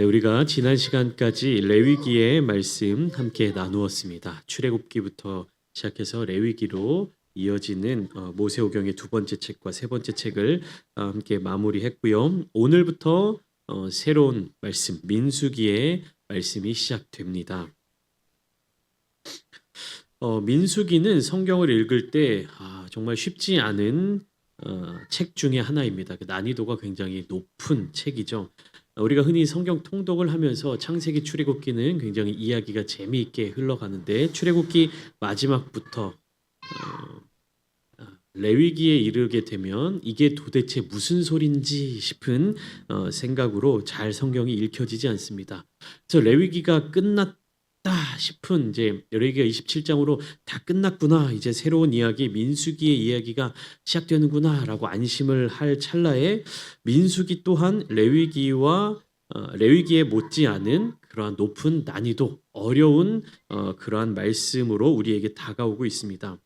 네, 우리가 지난 시간까지 레위기의 말씀 함께 나누었습니다. 출애굽기부터 시작해서 레위기로 이어지는 모세오경의 두 번째 책과 세 번째 책을 함께 마무리했고요. 오늘부터 새로운 말씀 민수기의 말씀이 시작됩니다. 민수기는 성경을 읽을 때 정말 쉽지 않은 책 중에 하나입니다. 난이도가 굉장히 높은 책이죠. 우리가 흔히 성경 통독을 하면서 창세기, 출애굽기는 굉장히 이야기가 재미있게 흘러가는데 출애굽기 마지막부터 레위기에 이르게 되면 이게 도대체 무슨 소린지 싶은 생각으로 잘 성경이 읽혀지지 않습니다. 그래서 레위기가 끝났다 싶은 이제 레위기가 27장으로 다 끝났구나, 이제 새로운 이야기 민수기의 이야기가 시작되는구나라고 안심을 할 찰나에 민수기 또한 레위기에 못지않은 그러한 높은 난이도, 어려운 그러한 말씀으로 우리에게 다가오고 있습니다.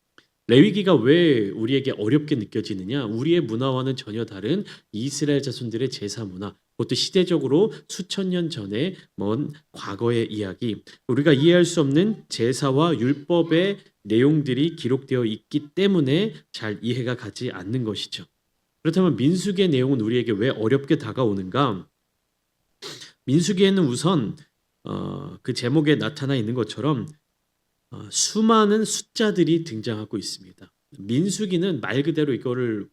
레위기가 왜 우리에게 어렵게 느껴지느냐? 우리의 문화와는 전혀 다른 이스라엘 자손들의 제사 문화, 그것도 시대적으로 수천 년 전에 먼 과거의 이야기, 우리가 이해할 수 없는 제사와 율법의 내용들이 기록되어 있기 때문에 잘 이해가 가지 않는 것이죠. 그렇다면 민수기의 내용은 우리에게 왜 어렵게 다가오는가? 민수기에는 우선 그 제목에 나타나 있는 것처럼 수많은 숫자들이 등장하고 있습니다. 민수기는 말 그대로 이거를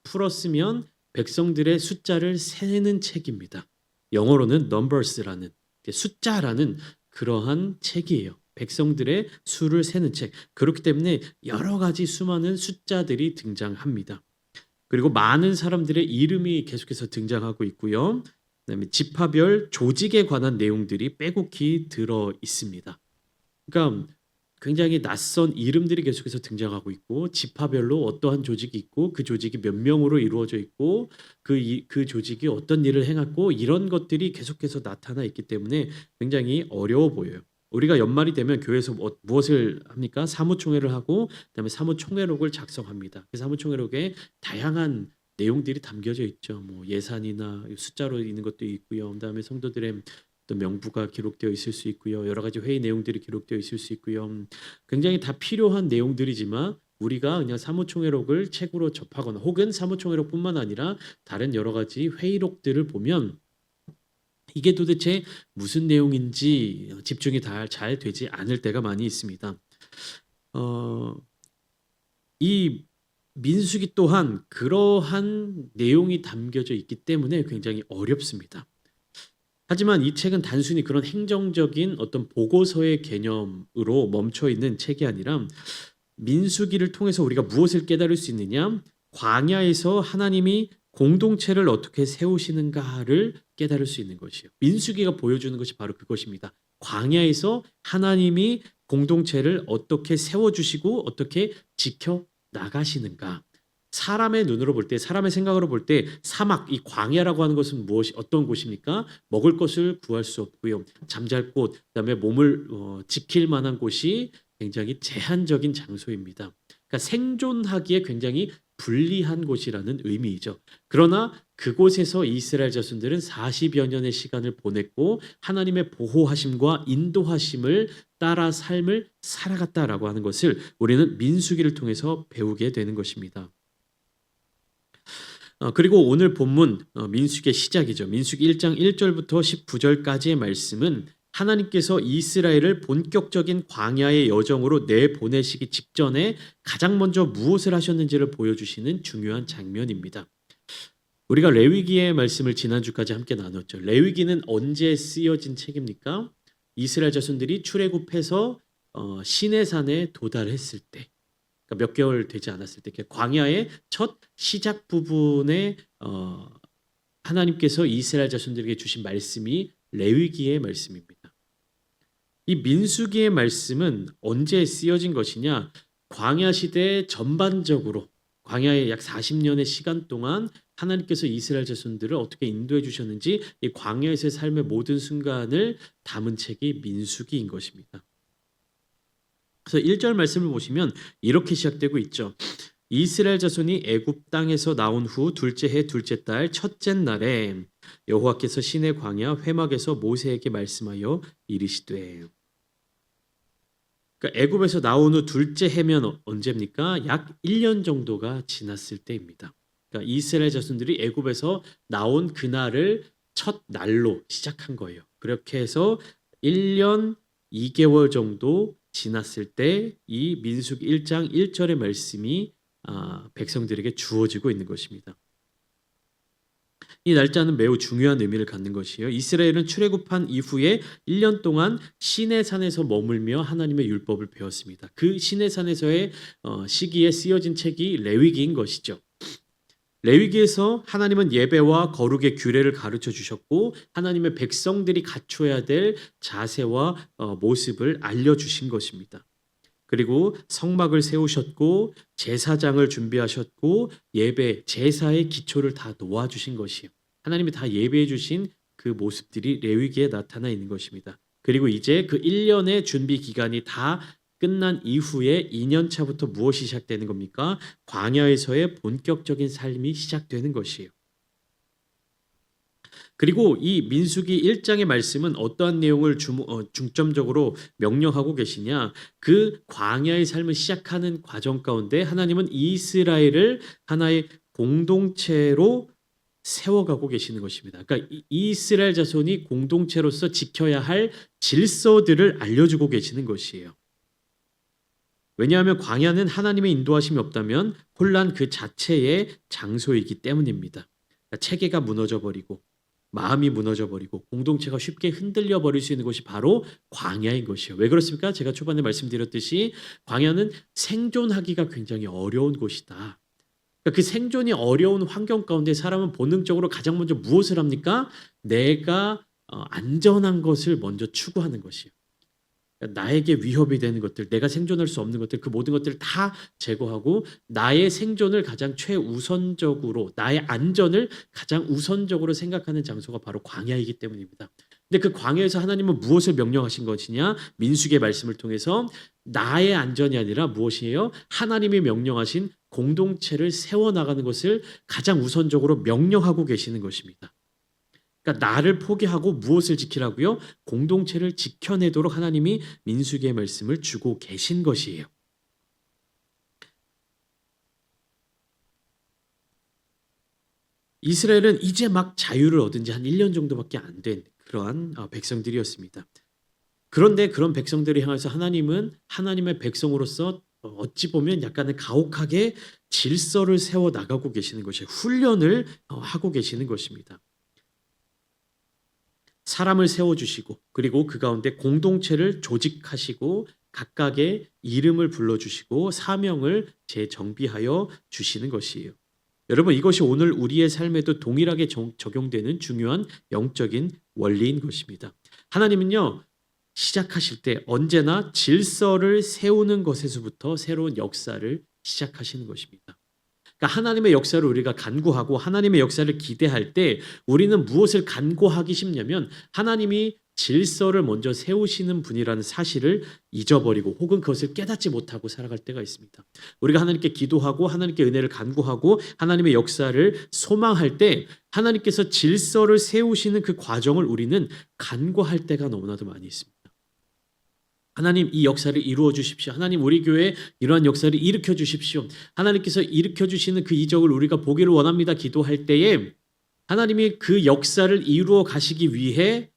풀었으면 백성들의 숫자를 세는 책입니다. 영어로는 numbers라는 숫자라는 그러한 책이에요. 백성들의 수를 세는 책. 그렇기 때문에 여러 가지 수많은 숫자들이 등장합니다. 그리고 많은 사람들의 이름이 계속해서 등장하고 있고요. 그다음에 지파별 조직에 관한 내용들이 빼곡히 들어 있습니다. 그러니까 굉장히 낯선 이름들이 계속해서 등장하고 있고, 지파별로 어떠한 조직이 있고 그 조직이 몇 명으로 이루어져 있고 그 조직이 어떤 일을 행했고, 이런 것들이 계속해서 나타나 있기 때문에 굉장히 어려워 보여요. 우리가 연말이 되면 교회에서 무엇을 합니까? 사무총회를 하고 그다음에 사무총회록을 작성합니다. 그 사무총회록에 다양한 내용들이 담겨져 있죠. 뭐 예산이나 숫자로 있는 것도 있고요. 그다음에 성도들의 또 명부가 기록되어 있을 수 있고요. 여러 가지 회의 내용들이 기록되어 있을 수 있고요. 굉장히 다 필요한 내용들이지만 우리가 그냥 사무총회록을 책으로 접하거나 혹은 사무총회록뿐만 아니라 다른 여러 가지 회의록들을 보면 이게 도대체 무슨 내용인지 집중이 잘 되지 않을 때가 많이 있습니다. 이 민수기 또한 그러한 내용이 담겨져 있기 때문에 굉장히 어렵습니다. 하지만 이 책은 단순히 그런 행정적인 어떤 보고서의 개념으로 멈춰 있는 책이 아니라 민수기를 통해서 우리가 무엇을 깨달을 수 있느냐? 광야에서 하나님이 공동체를 어떻게 세우시는가를 깨달을 수 있는 것이에요. 민수기가 보여주는 것이 바로 그것입니다. 광야에서 하나님이 공동체를 어떻게 세워주시고 어떻게 지켜 나가시는가. 사람의 눈으로 볼 때, 사람의 생각으로 볼 때 사막, 이 광야라고 하는 것은 어떤 곳입니까? 먹을 것을 구할 수 없고요. 잠잘 곳, 그다음에 몸을 지킬 만한 곳이 굉장히 제한적인 장소입니다. 그러니까 생존하기에 굉장히 불리한 곳이라는 의미이죠. 그러나 그곳에서 이스라엘 자손들은 40여 년의 시간을 보냈고 하나님의 보호하심과 인도하심을 따라 삶을 살아갔다라고 하는 것을 우리는 민수기를 통해서 배우게 되는 것입니다. 그리고 오늘 본문 민수기의 시작이죠. 민수기 1장 1절부터 19절까지의 말씀은 하나님께서 이스라엘을 본격적인 광야의 여정으로 내보내시기 직전에 가장 먼저 무엇을 하셨는지를 보여주시는 중요한 장면입니다. 우리가 레위기의 말씀을 지난주까지 함께 나눴죠. 레위기는 언제 쓰여진 책입니까? 이스라엘 자손들이 출애굽해서 시내산에 도달했을 때, 그러니까 몇 개월 되지 않았을 때, 광야의 첫 시작 부분에 하나님께서 이스라엘 자손들에게 주신 말씀이 레위기의 말씀입니다. 이 민수기의 말씀은 언제 쓰여진 것이냐? 광야 시대 전반적으로 광야의 약 40년의 시간 동안 하나님께서 이스라엘 자손들을 어떻게 인도해 주셨는지 이 광야에서의 삶의 모든 순간을 담은 책이 민수기인 것입니다. 그래서 1절 말씀을 보시면 이렇게 시작되고 있죠. 이스라엘 자손이 애굽 땅에서 나온 후 둘째 해 둘째 달 첫째 날에 여호와께서 시내 광야 회막에서 모세에게 말씀하여 이르시되. 그러니까 애굽에서 나온 후 둘째 해면 언제입니까? 약 1년 정도가 지났을 때입니다. 그러니까 이스라엘 자손들이 애굽에서 나온 그날을 첫 날로 시작한 거예요. 그렇게 해서 1년 2개월 정도 지났을 때 이 민수기 1장 1절의 말씀이 백성들에게 주어지고 있는 것입니다. 이 날짜는 매우 중요한 의미를 갖는 것이에요. 이스라엘은 출애굽한 이후에 1년 동안 시내산에서 머물며 하나님의 율법을 배웠습니다. 그 시내산에서의 시기에 쓰여진 책이 레위기인 것이죠. 레위기에서 하나님은 예배와 거룩의 규례를 가르쳐 주셨고 하나님의 백성들이 갖춰야 될 자세와 모습을 알려주신 것입니다. 그리고 성막을 세우셨고 제사장을 준비하셨고 예배, 제사의 기초를 다 놓아주신 것이에요. 하나님이 다 예배해 주신 그 모습들이 레위기에 나타나 있는 것입니다. 그리고 이제 그 1년의 준비 기간이 다 끝난 이후에 2년 차부터 무엇이 시작되는 겁니까? 광야에서의 본격적인 삶이 시작되는 것이에요. 그리고 이 민수기 1장의 말씀은 어떠한 내용을 중점적으로 명령하고 계시냐? 그 광야의 삶을 시작하는 과정 가운데 하나님은 이스라엘을 하나의 공동체로 세워가고 계시는 것입니다. 그러니까 이스라엘 자손이 공동체로서 지켜야 할 질서들을 알려주고 계시는 것이에요. 왜냐하면 광야는 하나님의 인도하심이 없다면 혼란 그 자체의 장소이기 때문입니다. 그러니까 체계가 무너져버리고 마음이 무너져버리고 공동체가 쉽게 흔들려 버릴 수 있는 곳이 바로 광야인 것이에요. 왜 그렇습니까? 제가 초반에 말씀드렸듯이 광야는 생존하기가 굉장히 어려운 곳이다. 그러니까 그 생존이 어려운 환경 가운데 사람은 본능적으로 가장 먼저 무엇을 합니까? 내가 안전한 것을 먼저 추구하는 것이에요. 나에게 위협이 되는 것들, 내가 생존할 수 없는 것들, 그 모든 것들을 다 제거하고 나의 생존을 가장 최우선적으로, 나의 안전을 가장 우선적으로 생각하는 장소가 바로 광야이기 때문입니다. 근데 그 광야에서 하나님은 무엇을 명령하신 것이냐? 민수기의 말씀을 통해서 나의 안전이 아니라 무엇이에요? 하나님이 명령하신 공동체를 세워나가는 것을 가장 우선적으로 명령하고 계시는 것입니다. 그러니까 나를 포기하고 무엇을 지키라고요? 공동체를 지켜내도록 하나님이 민수기의 말씀을 주고 계신 것이에요. 이스라엘은 이제 막 자유를 얻은 지 한 1년 정도밖에 안 된 그러한 백성들이었습니다. 그런데 그런 백성들을 향해서 하나님은 하나님의 백성으로서 어찌 보면 약간은 가혹하게 질서를 세워 나가고 계시는 것이에요. 훈련을 하고 계시는 것입니다. 사람을 세워주시고 그리고 그 가운데 공동체를 조직하시고 각각의 이름을 불러주시고 사명을 재정비하여 주시는 것이에요. 여러분 이것이 오늘 우리의 삶에도 동일하게 적용되는 중요한 영적인 원리인 것입니다. 하나님은요 시작하실 때 언제나 질서를 세우는 것에서부터 새로운 역사를 시작하시는 것입니다. 그러니까 하나님의 역사를 우리가 간구하고 하나님의 역사를 기대할 때 우리는 무엇을 간구하기 쉽냐면 하나님이 질서를 먼저 세우시는 분이라는 사실을 잊어버리고 혹은 그것을 깨닫지 못하고 살아갈 때가 있습니다. 우리가 하나님께 기도하고 하나님께 은혜를 간구하고 하나님의 역사를 소망할 때 하나님께서 질서를 세우시는 그 과정을 우리는 간구할 때가 너무나도 많이 있습니다. 하나님 이 역사를 이루어 주십시오. 하나님 우리 교회에 이러한 역사를 일으켜 주십시오. 하나님께서 일으켜 주시는 그 이적을 우리가 보기를 원합니다. 기도할 때에 하나님이 그 역사를 이루어 가시기 위해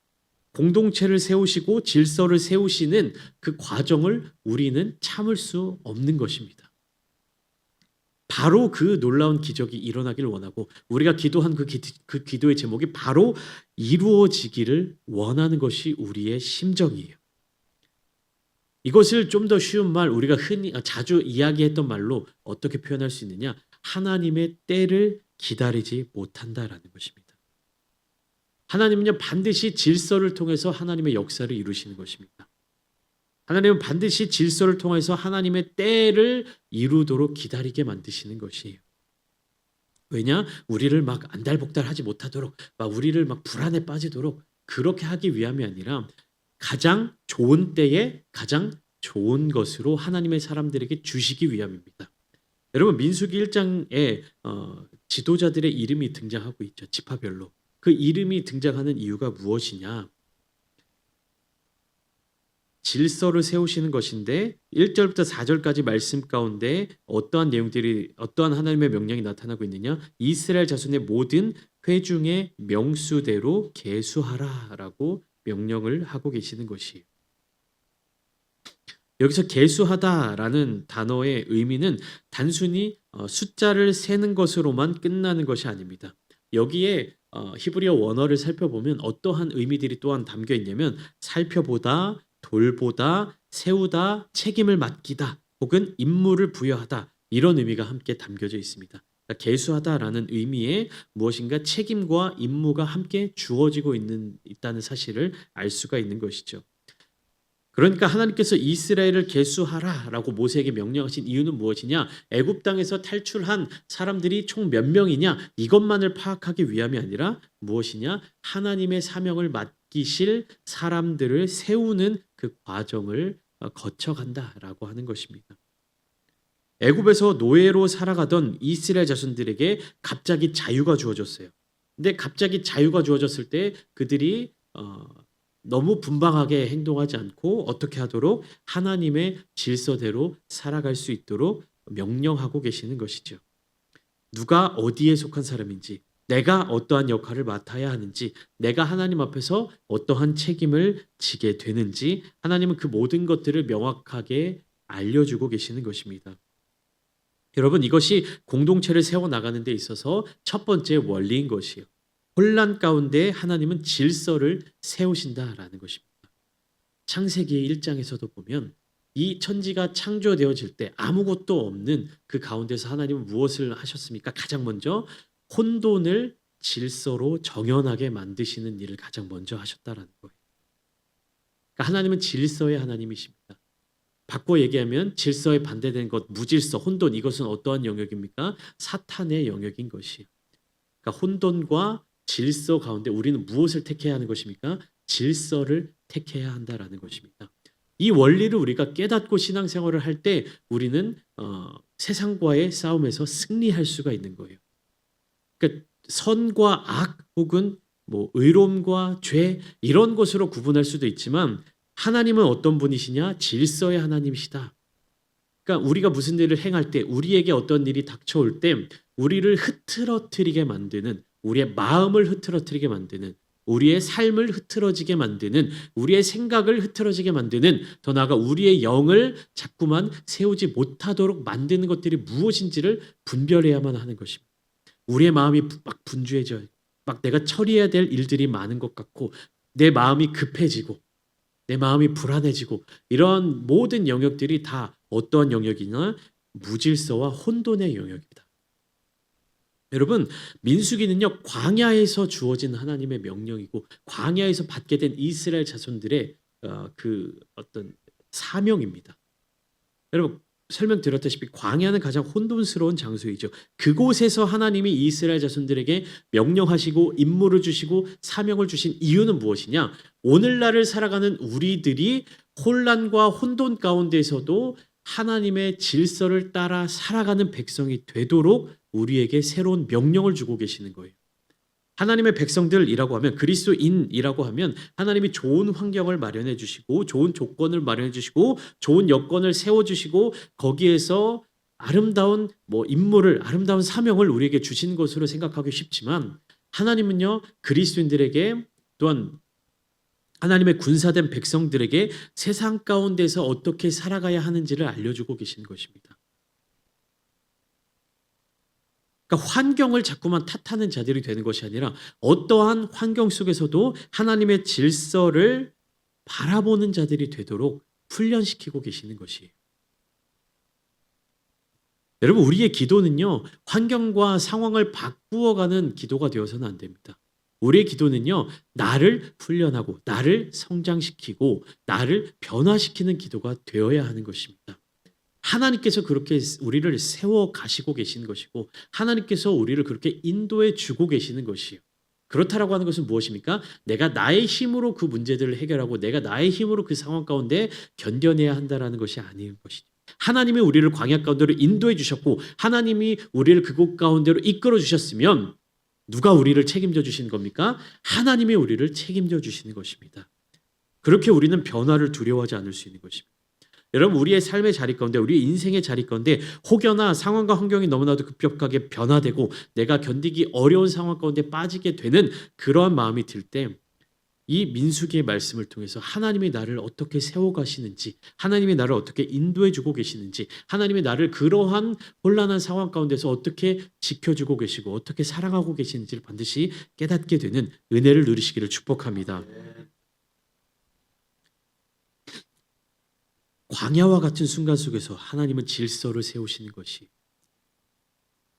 공동체를 세우시고 질서를 세우시는 그 과정을 우리는 참을 수 없는 것입니다. 바로 그 놀라운 기적이 일어나기를 원하고 우리가 기도한 그 기도의 제목이 바로 이루어지기를 원하는 것이 우리의 심정이에요. 이것을 좀 더 쉬운 말 우리가 흔히 자주 이야기했던 말로 어떻게 표현할 수 있느냐? 하나님의 때를 기다리지 못한다라는 것입니다. 하나님은요 반드시 질서를 통해서 하나님의 역사를 이루시는 것입니다. 하나님은 반드시 질서를 통해서 하나님의 때를 이루도록 기다리게 만드시는 것이에요. 왜냐? 우리를 막 안달복달하지 못하도록, 막 우리를 막 불안에 빠지도록 그렇게 하기 위함이 아니라 가장 좋은 때에 가장 좋은 것으로 하나님의 사람들에게 주시기 위함입니다. 여러분 민수기 1장에 지도자들의 이름이 등장하고 있죠. 지파별로. 그 이름이 등장하는 이유가 무엇이냐? 질서를 세우시는 것인데 1절부터 4절까지 말씀 가운데 어떠한 내용들이 어떠한 하나님의 명령이 나타나고 있느냐? 이스라엘 자손의 모든 회중의 명수대로 계수하라라고 명령을 하고 계시는 것이에요. 여기서 계수하다라는 단어의 의미는 단순히 숫자를 세는 것으로만 끝나는 것이 아닙니다. 여기에 히브리어 원어를 살펴보면 어떠한 의미들이 또한 담겨 있냐면 살펴보다, 돌보다, 세우다, 책임을 맡기다, 혹은 임무를 부여하다 이런 의미가 함께 담겨져 있습니다. 그러니까 계수하다라는 의미에 무엇인가 책임과 임무가 함께 주어지고 있다는 사실을 알 수가 있는 것이죠. 그러니까 하나님께서 이스라엘을 계수하라라고 모세에게 명령하신 이유는 무엇이냐? 애굽 땅에서 탈출한 사람들이 총 몇 명이냐? 이것만을 파악하기 위함이 아니라 무엇이냐? 하나님의 사명을 맡기실 사람들을 세우는 그 과정을 거쳐간다라고 하는 것입니다. 애굽에서 노예로 살아가던 이스라엘 자손들에게 갑자기 자유가 주어졌어요. 근데 갑자기 자유가 주어졌을 때 그들이 너무 분방하게 행동하지 않고 어떻게 하도록 하나님의 질서대로 살아갈 수 있도록 명령하고 계시는 것이죠. 누가 어디에 속한 사람인지, 내가 어떠한 역할을 맡아야 하는지, 내가 하나님 앞에서 어떠한 책임을 지게 되는지 하나님은 그 모든 것들을 명확하게 알려주고 계시는 것입니다. 여러분, 이것이 공동체를 세워나가는 데 있어서 첫 번째 원리인 것이에요. 혼란 가운데 하나님은 질서를 세우신다라는 것입니다. 창세기 1장에서도 보면 이 천지가 창조되어질 때 아무것도 없는 그 가운데서 하나님은 무엇을 하셨습니까? 가장 먼저 혼돈을 질서로 정연하게 만드시는 일을 가장 먼저 하셨다라는 거예요. 그러니까 하나님은 질서의 하나님이십니다. 바꿔 얘기하면 질서에 반대되는 것, 무질서, 혼돈, 이것은 어떠한 영역입니까? 사탄의 영역인 것이에요. 그러니까 혼돈과 질서 가운데 우리는 무엇을 택해야 하는 것입니까? 질서를 택해야 한다라는 것입니다. 이 원리를 우리가 깨닫고 신앙생활을 할 때 우리는 세상과의 싸움에서 승리할 수가 있는 거예요. 그러니까 선과 악 혹은 의로움과 죄 이런 것으로 구분할 수도 있지만 하나님은 어떤 분이시냐? 질서의 하나님이시다. 그러니까 우리가 무슨 일을 행할 때 우리에게 어떤 일이 닥쳐올 때 우리를 흐트러뜨리게 만드는 우리의 마음을 흐트러뜨리게 만드는 우리의 삶을 흐트러지게 만드는 우리의 생각을 흐트러지게 만드는 더 나아가 우리의 영을 자꾸만 세우지 못하도록 만드는 것들이 무엇인지를 분별해야만 하는 것입니다. 우리의 마음이 막 분주해져요. 막 내가 처리해야 될 일들이 많은 것 같고 내 마음이 급해지고 내 마음이 불안해지고 이런 모든 영역들이 다 어떠한 영역이냐? 무질서와 혼돈의 영역입니다. 여러분, 민수기는요 광야에서 주어진 하나님의 명령이고 광야에서 받게 된 이스라엘 자손들의 그 어떤 사명입니다. 여러분 설명드렸다시피 광야는 가장 혼돈스러운 장소이죠. 그곳에서 하나님이 이스라엘 자손들에게 명령하시고 임무를 주시고 사명을 주신 이유는 무엇이냐? 오늘날을 살아가는 우리들이 혼란과 혼돈 가운데서도 하나님의 질서를 따라 살아가는 백성이 되도록 우리에게 새로운 명령을 주고 계시는 거예요. 하나님의 백성들이라고 하면 그리스도인이라고 하면 하나님이 좋은 환경을 마련해 주시고 좋은 조건을 마련해 주시고 좋은 여건을 세워 주시고 거기에서 아름다운 임무를 아름다운 사명을 우리에게 주신 것으로 생각하기 쉽지만 하나님은요 그리스도인들에게 또한 하나님의 군사된 백성들에게 세상 가운데서 어떻게 살아가야 하는지를 알려주고 계신 것입니다. 그러니까 환경을 자꾸만 탓하는 자들이 되는 것이 아니라 어떠한 환경 속에서도 하나님의 질서를 바라보는 자들이 되도록 훈련시키고 계시는 것이에요. 여러분 우리의 기도는요 환경과 상황을 바꾸어가는 기도가 되어서는 안 됩니다. 우리의 기도는요 나를 훈련하고 나를 성장시키고 나를 변화시키는 기도가 되어야 하는 것입니다. 하나님께서 그렇게 우리를 세워 가시고 계시는 것이고 하나님께서 우리를 그렇게 인도해 주고 계시는 것이에요. 그렇다라고 하는 것은 무엇입니까? 내가 나의 힘으로 그 문제들을 해결하고 내가 나의 힘으로 그 상황 가운데 견뎌내야 한다라는 것이 아닌 것이죠. 하나님이 우리를 광야 가운데로 인도해 주셨고 하나님이 우리를 그곳 가운데로 이끌어 주셨으면 누가 우리를 책임져 주시는 겁니까? 하나님이 우리를 책임져 주시는 것입니다. 그렇게 우리는 변화를 두려워하지 않을 수 있는 것입니다. 여러분 우리의 삶의 자리 가운데 우리의 인생의 자리 가운데 혹여나 상황과 환경이 너무나도 급격하게 변화되고 내가 견디기 어려운 상황 가운데 빠지게 되는 그러한 마음이 들 때 이 민수기의 말씀을 통해서 하나님이 나를 어떻게 세워가시는지 하나님이 나를 어떻게 인도해주고 계시는지 하나님이 나를 그러한 혼란한 상황 가운데서 어떻게 지켜주고 계시고 어떻게 사랑하고 계시는지를 반드시 깨닫게 되는 은혜를 누리시기를 축복합니다. 광야와 같은 순간 속에서 하나님은 질서를 세우시는 것이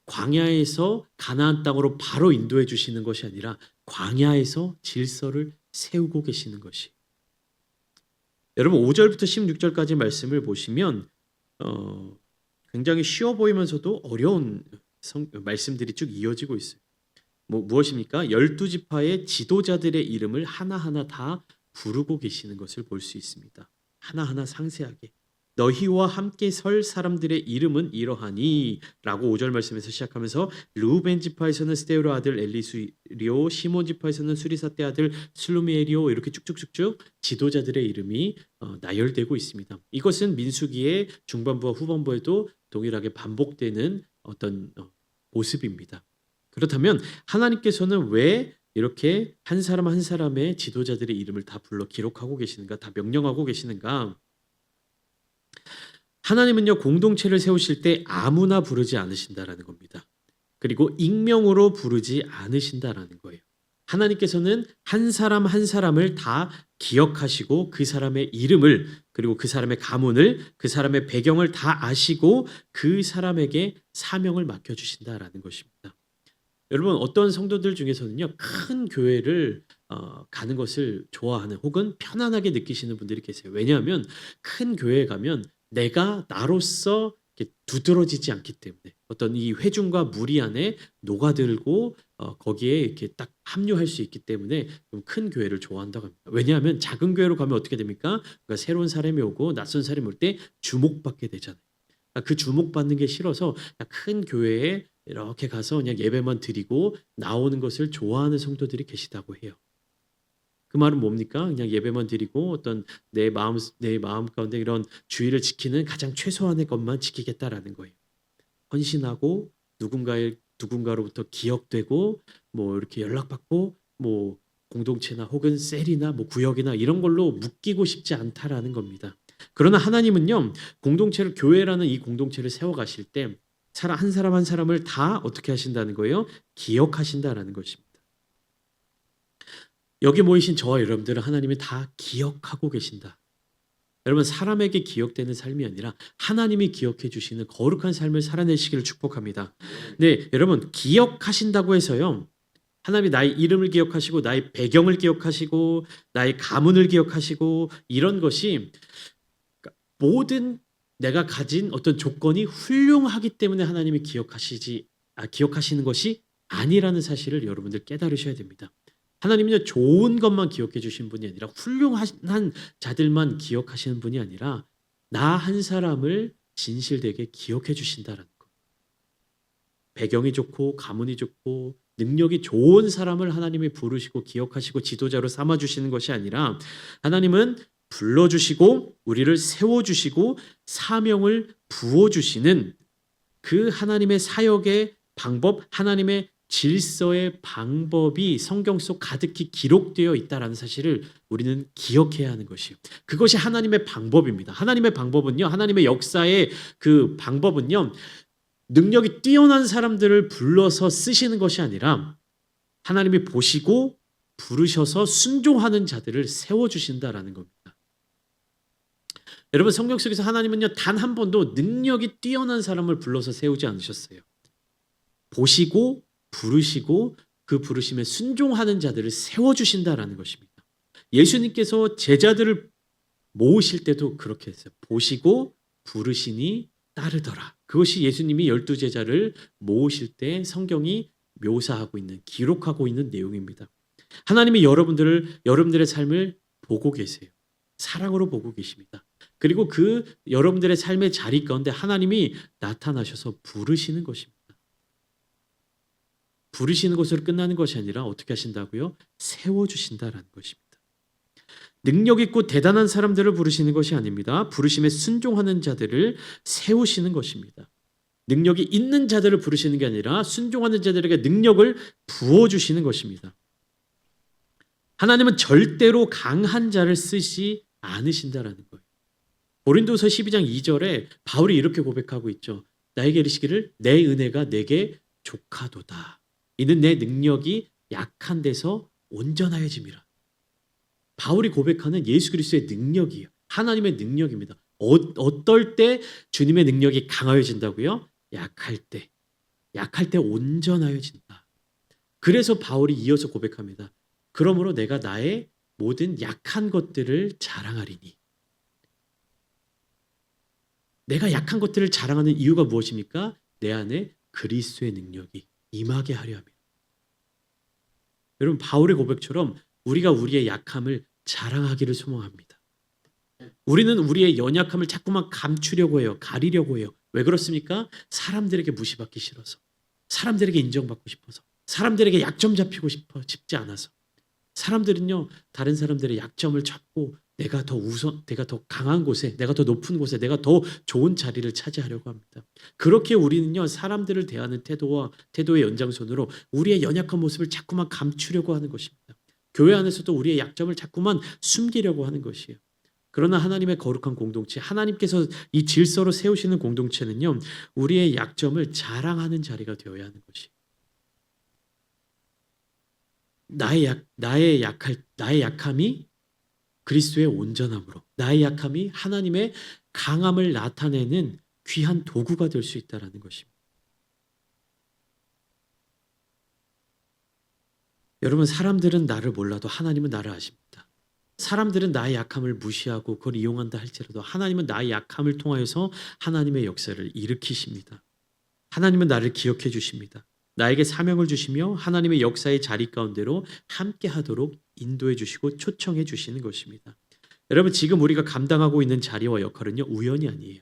광야에서 가나안 땅으로 바로 인도해 주시는 것이 아니라 광야에서 질서를 세우고 계시는 것이 여러분 5절부터 16절까지 말씀을 보시면 굉장히 쉬워 보이면서도 어려운 말씀들이 쭉 이어지고 있어요. 무엇입니까? 12지파의 지도자들의 이름을 하나하나 다 부르고 계시는 것을 볼 수 있습니다. 하나하나 상세하게 너희와 함께 설 사람들의 이름은 이러하니 라고 5절 말씀에서 시작하면서 르우벤 지파에서는 스데우르 아들 엘리수리오, 시몬 지파에서는 수리사떼 아들 슬루미엘이오 이렇게 쭉쭉쭉쭉 지도자들의 이름이 나열되고 있습니다. 이것은 민수기의 중반부와 후반부에도 동일하게 반복되는 어떤 모습입니다. 그렇다면 하나님께서는 왜 이렇게 한 사람 한 사람의 지도자들의 이름을 다 불러 기록하고 계시는가, 다 명령하고 계시는가? 하나님은요 공동체를 세우실 때 아무나 부르지 않으신다라는 겁니다. 그리고 익명으로 부르지 않으신다라는 거예요. 하나님께서는 한 사람 한 사람을 다 기억하시고 그 사람의 이름을 그리고 그 사람의 가문을 그 사람의 배경을 다 아시고 그 사람에게 사명을 맡겨주신다라는 것입니다. 여러분 어떤 성도들 중에서는요 큰 교회를 가는 것을 좋아하는 혹은 편안하게 느끼시는 분들이 계세요. 왜냐하면 큰 교회에 가면 내가 나로서 두드러지지 않기 때문에 어떤 이 회중과 무리 안에 녹아들고 거기에 이렇게 딱 합류할 수 있기 때문에 좀 큰 교회를 좋아한다고 합니다. 왜냐하면 작은 교회로 가면 어떻게 됩니까? 그러니까 새로운 사람이 오고 낯선 사람이 올 때 주목받게 되잖아요. 그 주목받는 게 싫어서 큰 교회에 이렇게 가서 그냥 예배만 드리고 나오는 것을 좋아하는 성도들이 계시다고 해요. 그 말은 뭡니까? 그냥 예배만 드리고 어떤 내 마음 가운데 이런 주의를 지키는 가장 최소한의 것만 지키겠다라는 거예요. 헌신하고 누군가로부터 기억되고 뭐 이렇게 연락받고 뭐 공동체나 혹은 셀이나 뭐 구역이나 이런 걸로 묶이고 싶지 않다라는 겁니다. 그러나 하나님은요 공동체를 교회라는 이 공동체를 세워가실 때 한 사람 한 사람을 다 어떻게 하신다는 거예요? 기억하신다라는 것입니다. 여기 모이신 저와 여러분들은 하나님이 다 기억하고 계신다. 여러분 사람에게 기억되는 삶이 아니라 하나님이 기억해 주시는 거룩한 삶을 살아내시기를 축복합니다. 네, 여러분 기억하신다고 해서요. 하나님이 나의 이름을 기억하시고 나의 배경을 기억하시고 나의 가문을 기억하시고 이런 것이 모든 내가 가진 어떤 조건이 훌륭하기 때문에 하나님이 기억하시는 것이 아니라는 사실을 여러분들 깨달으셔야 됩니다. 하나님은요 좋은 것만 기억해 주신 분이 아니라 훌륭한 자들만 기억하시는 분이 아니라 나 한 사람을 진실되게 기억해 주신다라는 거. 배경이 좋고 가문이 좋고 능력이 좋은 사람을 하나님이 부르시고 기억하시고 지도자로 삼아 주시는 것이 아니라 하나님은 불러주시고 우리를 세워주시고 사명을 부어주시는 그 하나님의 사역의 방법, 하나님의 질서의 방법이 성경 속 가득히 기록되어 있다는 사실을 우리는 기억해야 하는 것이에요. 그것이 하나님의 방법입니다. 하나님의 방법은요, 하나님의 역사의 그 방법은요, 능력이 뛰어난 사람들을 불러서 쓰시는 것이 아니라 하나님이 보시고 부르셔서 순종하는 자들을 세워주신다라는 겁니다. 여러분 성경 속에서 하나님은요 단 한 번도 능력이 뛰어난 사람을 불러서 세우지 않으셨어요. 보시고 부르시고 그 부르심에 순종하는 자들을 세워주신다라는 것입니다. 예수님께서 제자들을 모으실 때도 그렇게 했어요. 보시고 부르시니 따르더라. 그것이 예수님이 12제자를 모으실 때 성경이 묘사하고 있는 기록하고 있는 내용입니다. 하나님이 여러분들의 삶을 보고 계세요. 사랑으로 보고 계십니다. 그리고 그 여러분들의 삶의 자리 가운데 하나님이 나타나셔서 부르시는 것입니다. 부르시는 것으로 끝나는 것이 아니라 어떻게 하신다고요? 세워주신다라는 것입니다. 능력 있고 대단한 사람들을 부르시는 것이 아닙니다. 부르심에 순종하는 자들을 세우시는 것입니다. 능력이 있는 자들을 부르시는 게 아니라 순종하는 자들에게 능력을 부어주시는 것입니다. 하나님은 절대로 강한 자를 쓰지 않으신다라는 거예요. 고린도서 12장 2절에 바울이 이렇게 고백하고 있죠. 나에게 이르시기를 내 은혜가 내게 족하도다. 이는 내 능력이 약한 데서 온전하여짐이라. 바울이 고백하는 예수 그리스도의 능력이에요. 하나님의 능력입니다. 어떨 때 주님의 능력이 강하여진다고요? 약할 때 온전하여진다. 그래서 바울이 이어서 고백합니다. 그러므로 내가 나의 모든 약한 것들을 자랑하리니. 내가 약한 것들을 자랑하는 이유가 무엇입니까? 내 안에 그리스도의 능력이 임하게 하려 함이라. 여러분 바울의 고백처럼 우리가 우리의 약함을 자랑하기를 소망합니다. 우리는 우리의 연약함을 자꾸만 감추려고 해요. 가리려고 해요. 왜 그렇습니까? 사람들에게 무시받기 싫어서, 사람들에게 인정받고 싶어서, 사람들에게 약점 잡히고 싶지 않아서. 사람들은요 다른 사람들의 약점을 잡고 내가 더 강한 곳에, 내가 더 높은 곳에, 내가 더 좋은 자리를 차지하려고 합니다. 그렇게 우리는요 사람들을 대하는 태도의 연장선으로 우리의 연약한 모습을 자꾸만 감추려고 하는 것입니다. 교회 안에서도 우리의 약점을 자꾸만 숨기려고 하는 것이에요. 그러나 하나님의 거룩한 공동체, 하나님께서 이 질서로 세우시는 공동체는요 우리의 약점을 자랑하는 자리가 되어야 하는 것이에요. 나의 약함이 그리스도의 온전함으로, 나의 약함이 하나님의 강함을 나타내는 귀한 도구가 될 수 있다는 것입니다. 여러분 사람들은 나를 몰라도 하나님은 나를 아십니다. 사람들은 나의 약함을 무시하고 그걸 이용한다 할지라도 하나님은 나의 약함을 통하여서 하나님의 역사를 일으키십니다. 하나님은 나를 기억해 주십니다. 나에게 사명을 주시며 하나님의 역사의 자리 가운데로 함께 하도록 인도해 주시고 초청해 주시는 것입니다. 여러분 지금 우리가 감당하고 있는 자리와 역할은요 우연이 아니에요.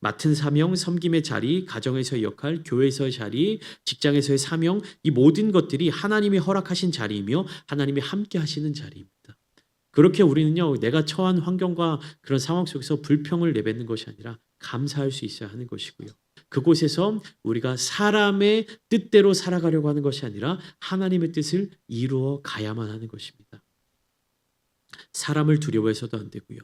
맡은 사명, 섬김의 자리, 가정에서의 역할, 교회에서의 자리, 직장에서의 사명, 이 모든 것들이 하나님이 허락하신 자리이며 하나님이 함께 하시는 자리입니다. 그렇게 우리는요 내가 처한 환경과 그런 상황 속에서 불평을 내뱉는 것이 아니라 감사할 수 있어야 하는 것이고요. 그곳에서 우리가 사람의 뜻대로 살아가려고 하는 것이 아니라 하나님의 뜻을 이루어 가야만 하는 것입니다. 사람을 두려워해서도 안 되고요.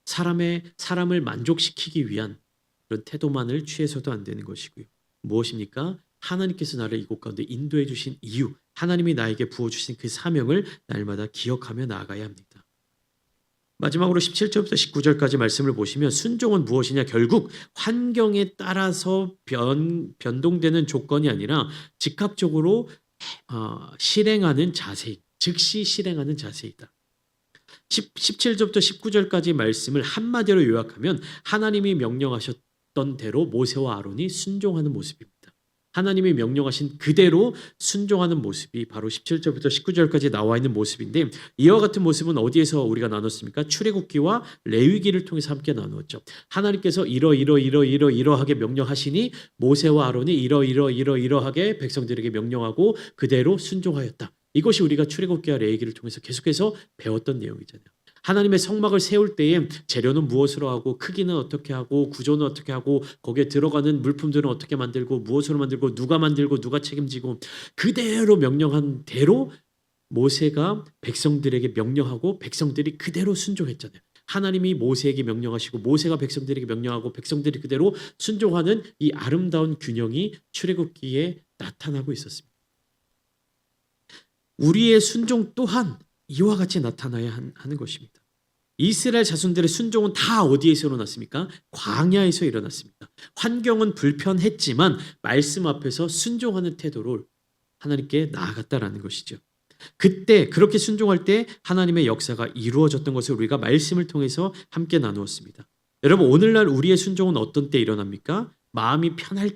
사람을 만족시키기 위한 그런 태도만을 취해서도 안 되는 것이고요. 무엇입니까? 하나님께서 나를 이곳 가운데 인도해 주신 이유, 하나님이 나에게 부어주신 그 사명을 날마다 기억하며 나아가야 합니다. 마지막으로 17절부터 19절까지 말씀을 보시면 순종은 무엇이냐? 결국 환경에 따라서 변동되는 조건이 아니라 즉각적으로 실행하는 자세, 즉시 실행하는 자세이다. 17절부터 19절까지 말씀을 한마디로 요약하면 하나님이 명령하셨던 대로 모세와 아론이 순종하는 모습입니다. 하나님이 명령하신 그대로 순종하는 모습이 바로 17절부터 19절까지 나와 있는 모습인데 이와 같은 모습은 어디에서 우리가 나눴습니까? 출애굽기와 레위기를 통해서 함께 나누었죠. 하나님께서 이러하게 명령하시니 모세와 아론이 이러하게 백성들에게 명령하고 그대로 순종하였다. 이것이 우리가 출애굽기와 레위기를 통해서 계속해서 배웠던 내용이잖아요. 하나님의 성막을 세울 때에 재료는 무엇으로 하고 크기는 어떻게 하고 구조는 어떻게 하고 거기에 들어가는 물품들은 어떻게 만들고 무엇으로 만들고 누가 책임지고 그대로 명령한 대로 모세가 백성들에게 명령하고 백성들이 그대로 순종했잖아요. 하나님이 모세에게 명령하시고 모세가 백성들에게 명령하고 백성들이 그대로 순종하는 이 아름다운 균형이 출애굽기에 나타나고 있었습니다. 우리의 순종 또한 이와 같이 나타나야 하는 것입니다. 이스라엘 자손들의 순종은 다 어디에서 일어났습니까? 광야에서 일어났습니다. 환경은 불편했지만 말씀 앞에서 순종하는 태도로 하나님께 나아갔다라는 것이죠. 그때 그렇게 순종할 때 하나님의 역사가 이루어졌던 것을 우리가 말씀을 통해서 함께 나누었습니다. 여러분 오늘날 우리의 순종은 어떤 때 일어납니까? 마음이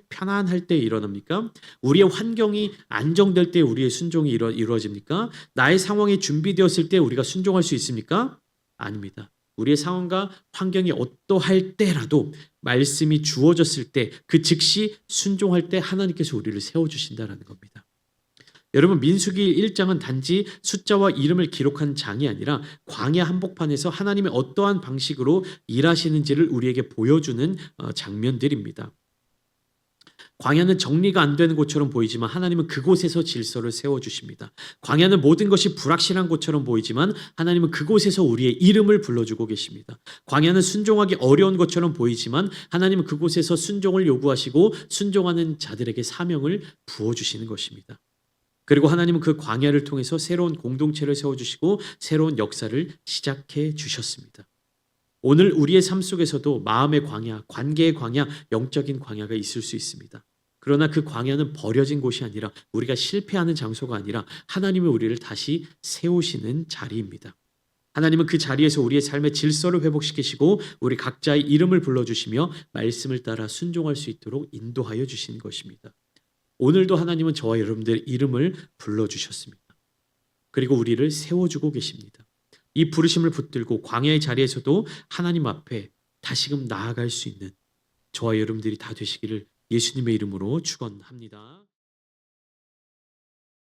편안할 때 일어납니까? 우리의 환경이 안정될 때 우리의 순종이 이루어집니까? 나의 상황이 준비되었을 때 우리가 순종할 수 있습니까? 아닙니다. 우리의 상황과 환경이 어떠할 때라도 말씀이 주어졌을 때 그 즉시 순종할 때 하나님께서 우리를 세워주신다라는 겁니다. 여러분, 민수기 1장은 단지 숫자와 이름을 기록한 장이 아니라 광야 한복판에서 하나님의 어떠한 방식으로 일하시는지를 우리에게 보여주는 장면들입니다. 광야는 정리가 안 되는 곳처럼 보이지만 하나님은 그곳에서 질서를 세워주십니다. 광야는 모든 것이 불확실한 곳처럼 보이지만 하나님은 그곳에서 우리의 이름을 불러주고 계십니다. 광야는 순종하기 어려운 것처럼 보이지만 하나님은 그곳에서 순종을 요구하시고 순종하는 자들에게 사명을 부어주시는 것입니다. 그리고 하나님은 그 광야를 통해서 새로운 공동체를 세워주시고 새로운 역사를 시작해 주셨습니다. 오늘 우리의 삶 속에서도 마음의 광야, 관계의 광야, 영적인 광야가 있을 수 있습니다. 그러나 그 광야는 버려진 곳이 아니라 우리가 실패하는 장소가 아니라 하나님이 우리를 다시 세우시는 자리입니다. 하나님은 그 자리에서 우리의 삶의 질서를 회복시키시고 우리 각자의 이름을 불러주시며 말씀을 따라 순종할 수 있도록 인도하여 주시는 것입니다. 오늘도 하나님은 저와 여러분들의 이름을 불러주셨습니다. 그리고 우리를 세워주고 계십니다. 이 부르심을 붙들고 광야의 자리에서도 하나님 앞에 다시금 나아갈 수 있는 저와 여러분들이 다 되시기를 예수님의 이름으로 축원합니다.